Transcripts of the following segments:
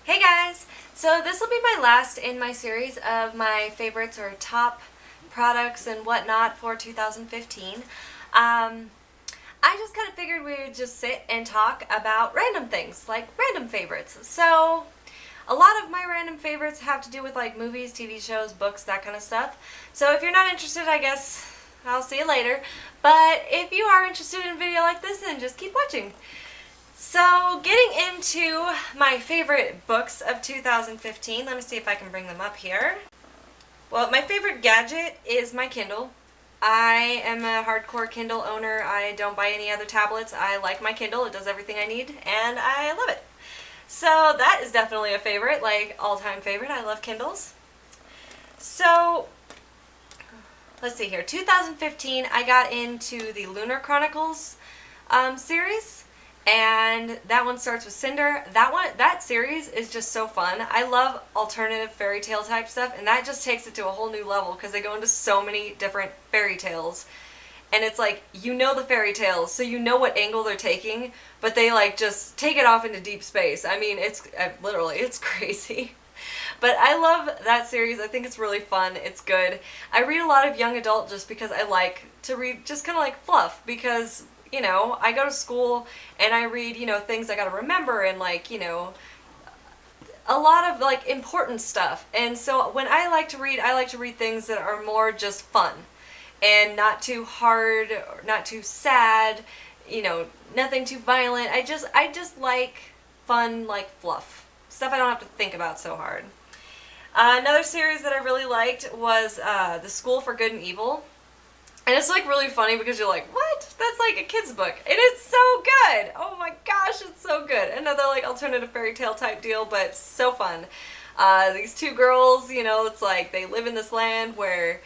Hey guys! So this will be my last in my series of my favorites or top products and whatnot for 2015. I just kind of figured we would just sit and talk about random things, like random favorites. So a lot of my random favorites have to do with like movies, TV shows, books, that kind of stuff. So if you're not interested, I guess I'll see you later. But if you are interested in a video like this, then just keep watching. So, getting into my favorite books of 2015, let me see if I can bring them up here. Well, my favorite gadget is my Kindle. I am a hardcore Kindle owner. I don't buy any other tablets. I like my Kindle. It does everything I need, and I love it. So, that is definitely a favorite, like all-time favorite. I love Kindles. So, let's see here. 2015, I got into the Lunar Chronicles series. And that one starts with Cinder. That series is just so fun. I love alternative fairy tale type stuff, and that just takes it to a whole new level because they go into so many different fairy tales. And it's like, you know the fairy tales, so you know what angle they're taking, but they like just take it off into deep space. I mean, it's literally, it's crazy. But I love that series. I think it's really fun. It's good. I read a lot of young adult just because I like to read just kind of like fluff, because you know, I go to school and I read, you know, things I gotta remember and like, you know, a lot of like important stuff. And so when I like to read things that are more just fun and not too hard, or not too sad, you know, nothing too violent. I just like fun, like fluff. Stuff I don't have to think about so hard. Another series that I really liked was The School for Good and Evil. And it's like really funny because you're like, what? That's like a kid's book. And it's so good. Oh my gosh, it's so good. Another like alternative fairy tale type deal, but so fun. These two girls, you know, it's like they live in this land where,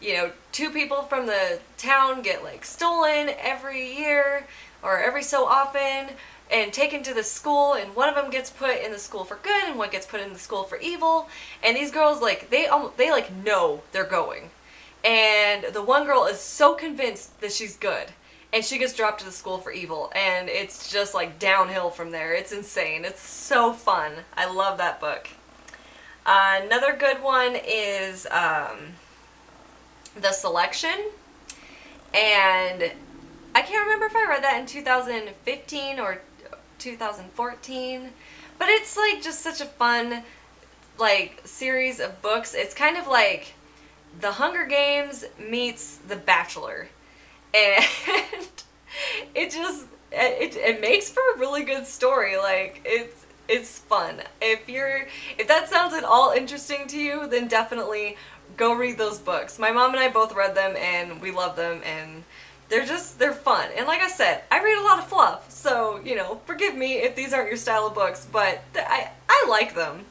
you know, two people from the town get like stolen every year or every so often and taken to the school, and one of them gets put in the school for good and one gets put in the school for evil. And these girls like, they like know they're going. And the one girl is so convinced that she's good, and she gets dropped to the school for evil, and it's just like downhill from there. It's insane. It's so fun. I love that book. Another good one is The Selection, and I can't remember if I read that in 2015 or 2014, but it's like just such a fun like series of books. It's kind of like The Hunger Games meets The Bachelor, and it makes for a really good story. Like it's fun. If that sounds at all interesting to you, then definitely go read those books. My mom and I both read them and we love them, and they're fun. And like I said, I read a lot of fluff, so you know, forgive me if these aren't your style of books, but I like them.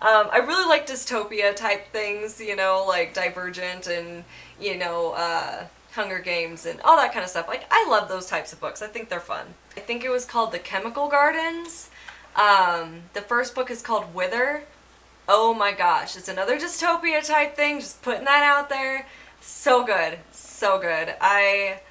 I really like dystopia type things, you know, like Divergent and, you know, Hunger Games and all that kind of stuff. Like, I love those types of books. I think they're fun. I think it was called The Chemical Gardens. The first book is called Wither. Oh my gosh, it's another dystopia type thing, just putting that out there. So good. So good. I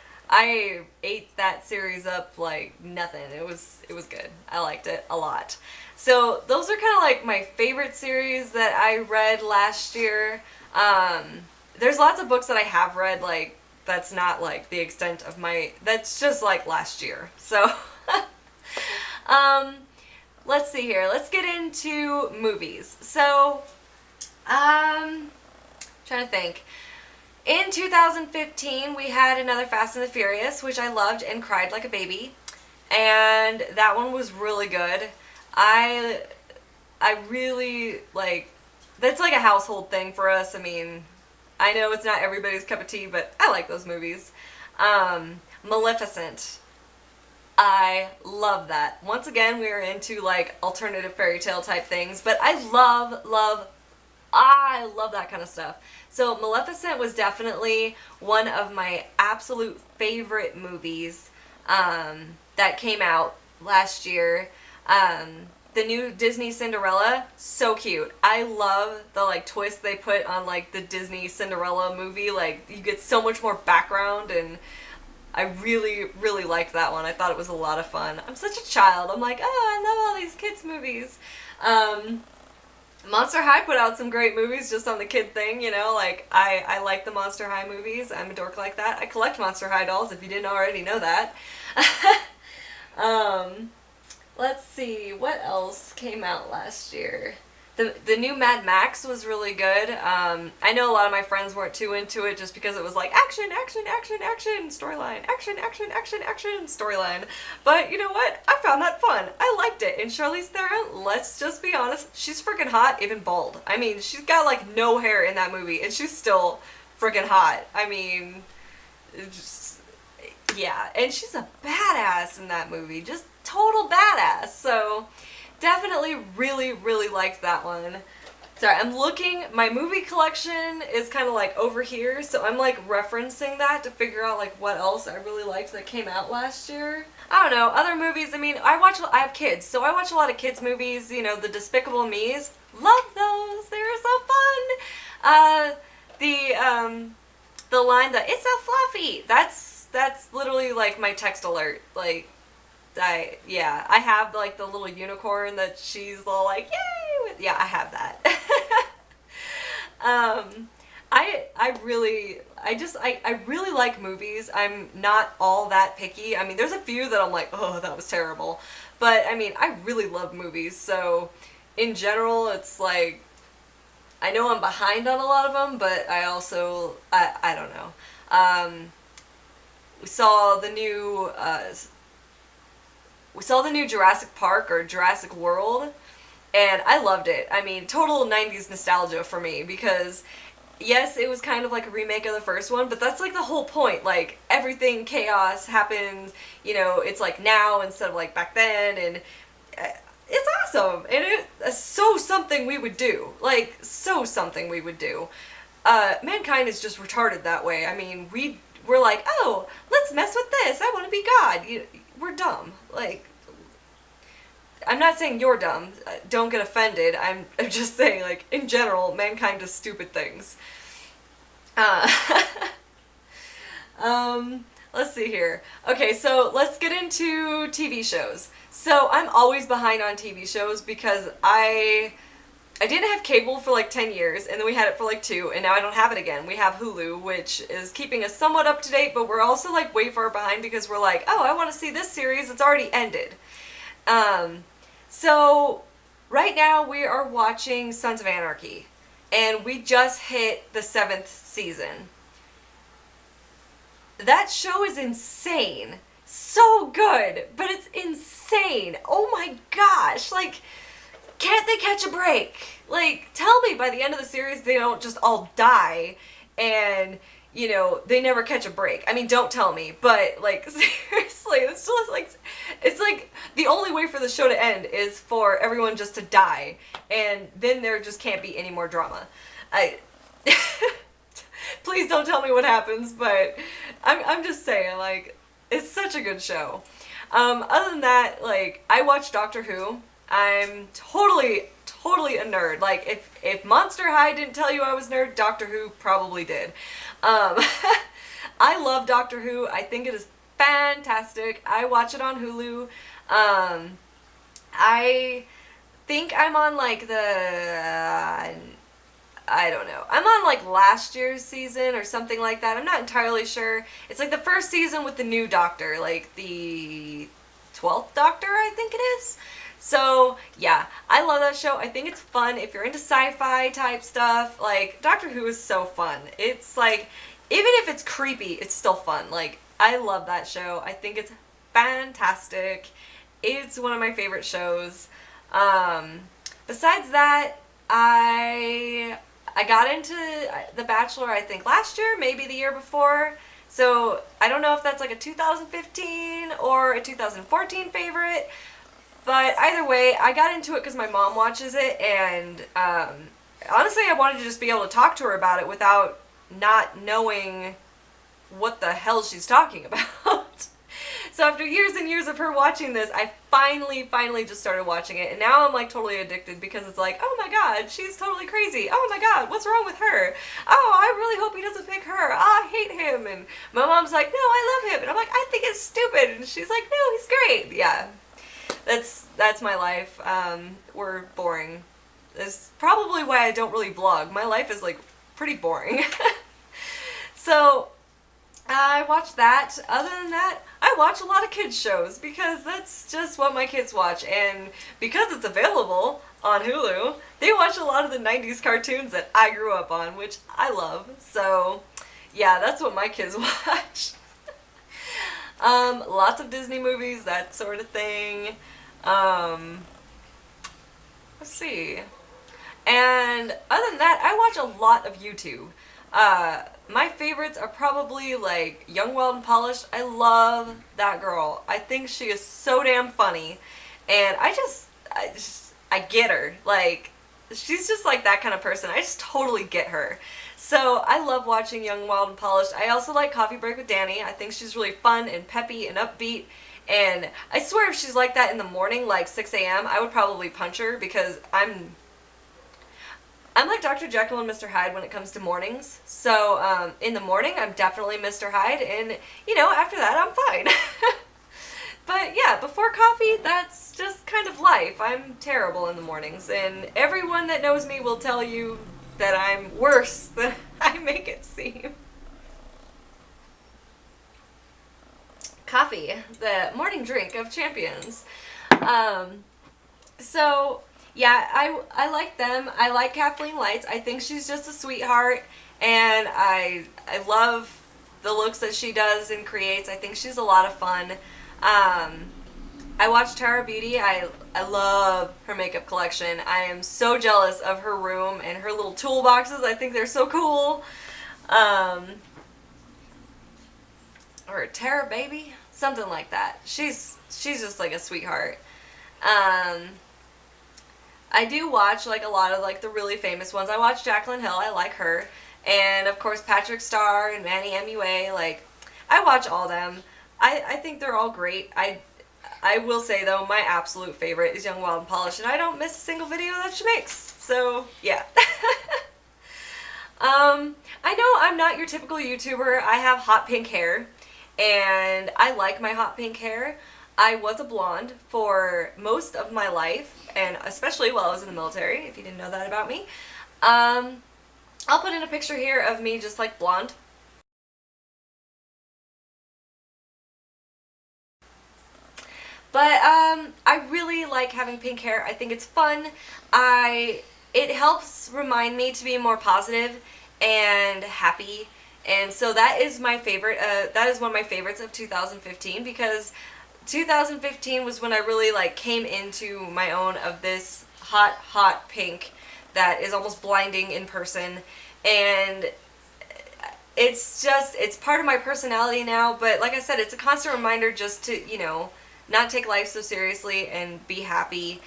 ate that series up like nothing. It was good. I liked it a lot. So those are kind of like my favorite series that I read last year. There's lots of books that I have read, like that's not like the extent of that's just like last year. So let's see here. Let's get into movies. So trying to think. In 2015, we had another Fast and the Furious, which I loved and cried like a baby. And that one was really good. I really, like, that's like a household thing for us. I mean, I know it's not everybody's cup of tea, but I like those movies. Maleficent. I love that. Once again, we are into, like, alternative fairy tale type things, but I love that kind of stuff. So Maleficent was definitely one of my absolute favorite movies that came out last year. The new Disney Cinderella, so cute. I love the like twist they put on like the Disney Cinderella movie. Like you get so much more background, and I really, really liked that one. I thought it was a lot of fun. I'm such a child. I'm like, oh, I love all these kids movies. Monster High put out some great movies just on the kid thing, you know, like, I like the Monster High movies. I'm a dork like that. I collect Monster High dolls, if you didn't already know that. Let's see, what else came out last year? The new Mad Max was really good. I know a lot of my friends weren't too into it just because it was like action, action, action, action, storyline, action, action, action, action, storyline. But you know what? I found that fun. I liked it. And Charlize Theron, let's just be honest, she's freaking hot, even bald. I mean, she's got like no hair in that movie, and she's still freaking hot. I mean, just, yeah. And she's a badass in that movie. Just total badass. So definitely really, really liked that one. Sorry, I'm looking, my movie collection is kind of like over here, so I'm like referencing that to figure out like what else I really liked that came out last year. I don't know, other movies, I mean, I have kids, so I watch a lot of kids movies, you know, the Despicable Me's, love those, they were so fun. The line that, it's so fluffy, that's literally like my text alert, like, I have like the little unicorn that she's all like, yay! With. Yeah, I have that. I really like movies. I'm not all that picky. I mean, there's a few that I'm like, oh, that was terrible. But I mean, I really love movies. So in general, it's like, I know I'm behind on a lot of them, but I also, I don't know. We saw the new Jurassic Park or Jurassic World, and I loved it. I mean, total 90s nostalgia for me, because yes, it was kind of like a remake of the first one, but that's like the whole point. Like, everything chaos happens, you know, it's like now instead of like back then, and it's awesome, and it's so something we would do. Like, so something we would do. Mankind is just retarded that way. I mean, we're like, oh, let's mess with this, I want to be God. We're dumb. Like, I'm not saying you're dumb. Don't get offended. I'm just saying, like, in general, mankind does stupid things. Let's see here. Okay, so let's get into TV shows. So I'm always behind on TV shows because I didn't have cable for like 10 years, and then we had it for like 2, and now I don't have it again. We have Hulu, which is keeping us somewhat up to date, but we're also like way far behind because we're like, oh, I want to see this series, it's already ended. So right now we are watching Sons of Anarchy, and we just hit the 7th season. That show is insane. So good, but it's insane. Oh my gosh, like, can't they catch a break? Like, tell me by the end of the series they don't just all die and, you know, they never catch a break. I mean, don't tell me, but, like, seriously, it's just like, it's like the only way for the show to end is for everyone just to die, and then there just can't be any more drama. Please don't tell me what happens, but I'm just saying, like, it's such a good show. Other than that, like, I watch Doctor Who. I'm totally a nerd. Like, if Monster High didn't tell you I was a nerd, Doctor Who probably did. I love Doctor Who. I think it is fantastic. I watch it on Hulu. I think I'm on, like, I don't know. I'm on, like, last year's season or something like that. I'm not entirely sure. It's, like, the first season with the new Doctor. Like, the 12th Doctor, I think it is. So, yeah, I love that show. I think it's fun. If you're into sci-fi type stuff, like, Doctor Who is so fun. It's, like, even if it's creepy, it's still fun. Like, I love that show. I think it's fantastic. It's one of my favorite shows. Besides that, I got into The Bachelor, I think, last year, maybe the year before. So, I don't know if that's, like, a 2015 or a 2014 favorite. But either way, I got into it because my mom watches it, and honestly, I wanted to just be able to talk to her about it without not knowing what the hell she's talking about. So after years and years of her watching this, I finally just started watching it, and now I'm like totally addicted because it's like, oh my god, she's totally crazy. Oh my god, what's wrong with her? Oh, I really hope he doesn't pick her. Oh, I hate him. And my mom's like, no, I love him. And I'm like, I think it's stupid. And she's like, no, he's great. Yeah, that's my life. We're boring. That's probably why I don't really vlog. My life is like pretty boring. So I watch that. Other than that, I watch a lot of kids shows because that's just what my kids watch, and because it's available on Hulu, they watch a lot of the 90s cartoons that I grew up on, which I love. So yeah, that's what my kids watch. Lots of Disney movies, that sort of thing. Let's see. And other than that, I watch a lot of YouTube. My favorites are probably like Young, Wild, and Polished. I love that girl. I think she is so damn funny, and I get her. Like, she's just like that kind of person. I just totally get her. So I love watching Young, Wild, and Polished. I also like Coffee Break with Danny. I think she's really fun and peppy and upbeat. And I swear if she's like that in the morning, like 6 a.m., I would probably punch her because I'm like Dr. Jekyll and Mr. Hyde when it comes to mornings. So in the morning, I'm definitely Mr. Hyde, and you know, after that, I'm fine. But yeah, before coffee, that's just kind of life. I'm terrible in the mornings, and everyone that knows me will tell you that I'm worse than I make it seem. Coffee, the morning drink of champions. So yeah, I like them. I like Kathleen Lights. I think she's just a sweetheart, and I love the looks that she does and creates. I think she's a lot of fun. I watch Tara Beauty. I love her makeup collection. I am so jealous of her room and her little toolboxes. I think they're so cool. Or Tara Baby, something like that. She's just like a sweetheart. I do watch like a lot of like the really famous ones. I watch Jaclyn Hill. I like her. And of course Patrick Starr and Manny MUA. Like, I watch all them. I think they're all great. I will say though, my absolute favorite is Young, Wild, and Polished, and I don't miss a single video that she makes. So yeah. I know I'm not your typical YouTuber. I have hot pink hair, and I like my hot pink hair. I was a blonde for most of my life, and especially while I was in the military, if you didn't know that about me. I'll put in a picture here of me just like blonde. But I really like having pink hair. I think it's fun. It helps remind me to be more positive and happy. And so that is my favorite. That is one of my favorites of 2015, because 2015 was when I really like came into my own of this hot pink that is almost blinding in person, and it's part of my personality now. But like I said, it's a constant reminder just to, you know, not take life so seriously and be happy.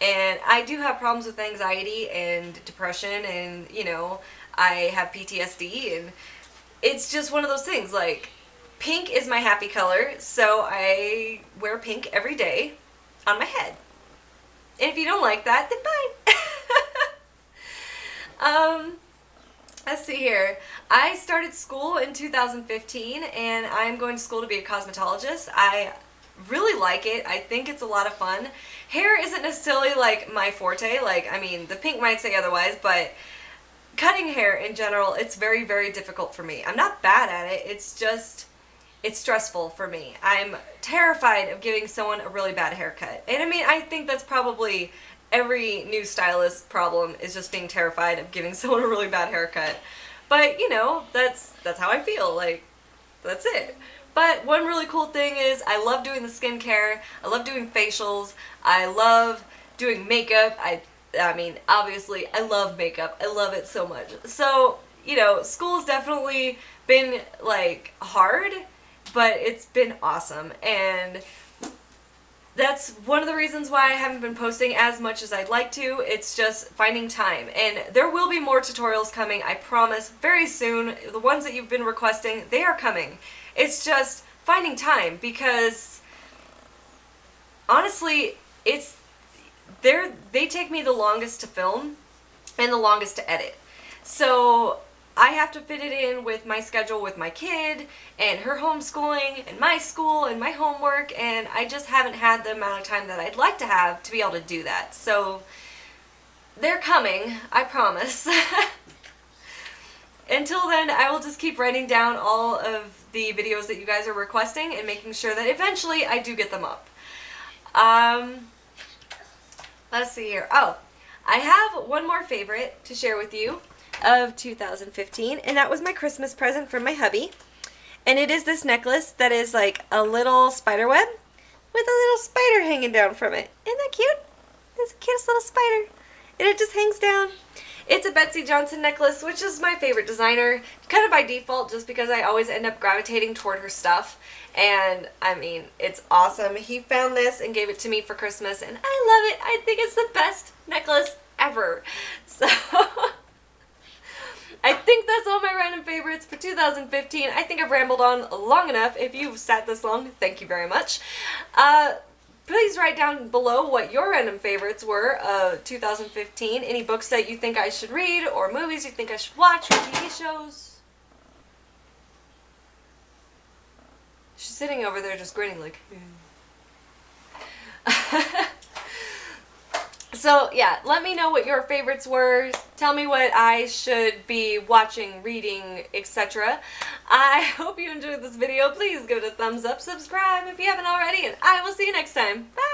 And I do have problems with anxiety and depression, and you know, I have PTSD, and it's just one of those things. Like, pink is my happy color, so I wear pink every day on my head. And if you don't like that, then bye. Let's see here. I started school in 2015, and I'm going to school to be a cosmetologist. I really like it. I think it's a lot of fun. Hair isn't necessarily like my forte. Like, I mean, the pink might say otherwise, but cutting hair in general, it's very, very difficult for me. I'm not bad at it. It's just, it's stressful for me. I'm terrified of giving someone a really bad haircut. And I mean, I think that's probably every new stylist problem, is just being terrified of giving someone a really bad haircut. But, you know, that's how I feel. Like, that's it. But one really cool thing is I love doing the skincare. I love doing facials. I love doing makeup. I mean, obviously, I love makeup. I love it so much. So, you know, school's definitely been, like, hard, but it's been awesome. And that's one of the reasons why I haven't been posting as much as I'd like to. It's just finding time. And there will be more tutorials coming, I promise, very soon. The ones that you've been requesting, they are coming. It's just finding time, because honestly, they take me the longest to film and the longest to edit. So I have to fit it in with my schedule with my kid and her homeschooling and my school and my homework, and I just haven't had the amount of time that I'd like to have to be able to do that. So they're coming, I promise. Until then, I will just keep writing down all of the videos that you guys are requesting and making sure that eventually I do get them up. Let's see here. Oh, I have one more favorite to share with you of 2015, and that was my Christmas present from my hubby. And it is this necklace that is like a little spider web with a little spider hanging down from it. Isn't that cute? It's the cutest little spider. And it just hangs down. It's a Betsy Johnson necklace, which is my favorite designer, kind of by default, just because I always end up gravitating toward her stuff. And, I mean, it's awesome. He found this and gave it to me for Christmas, and I love it. I think it's the best necklace ever. So, I think that's all my random favorites for 2015. I think I've rambled on long enough. If you've sat this long, thank you very much. Please write down below what your random favorites were of 2015. Any books that you think I should read, or movies you think I should watch, or TV shows. She's sitting over there just grinning like... So, yeah, let me know what your favorites were. Tell me what I should be watching, reading, etc. I hope you enjoyed this video. Please give it a thumbs up, subscribe if you haven't already, and I will see you next time. Bye!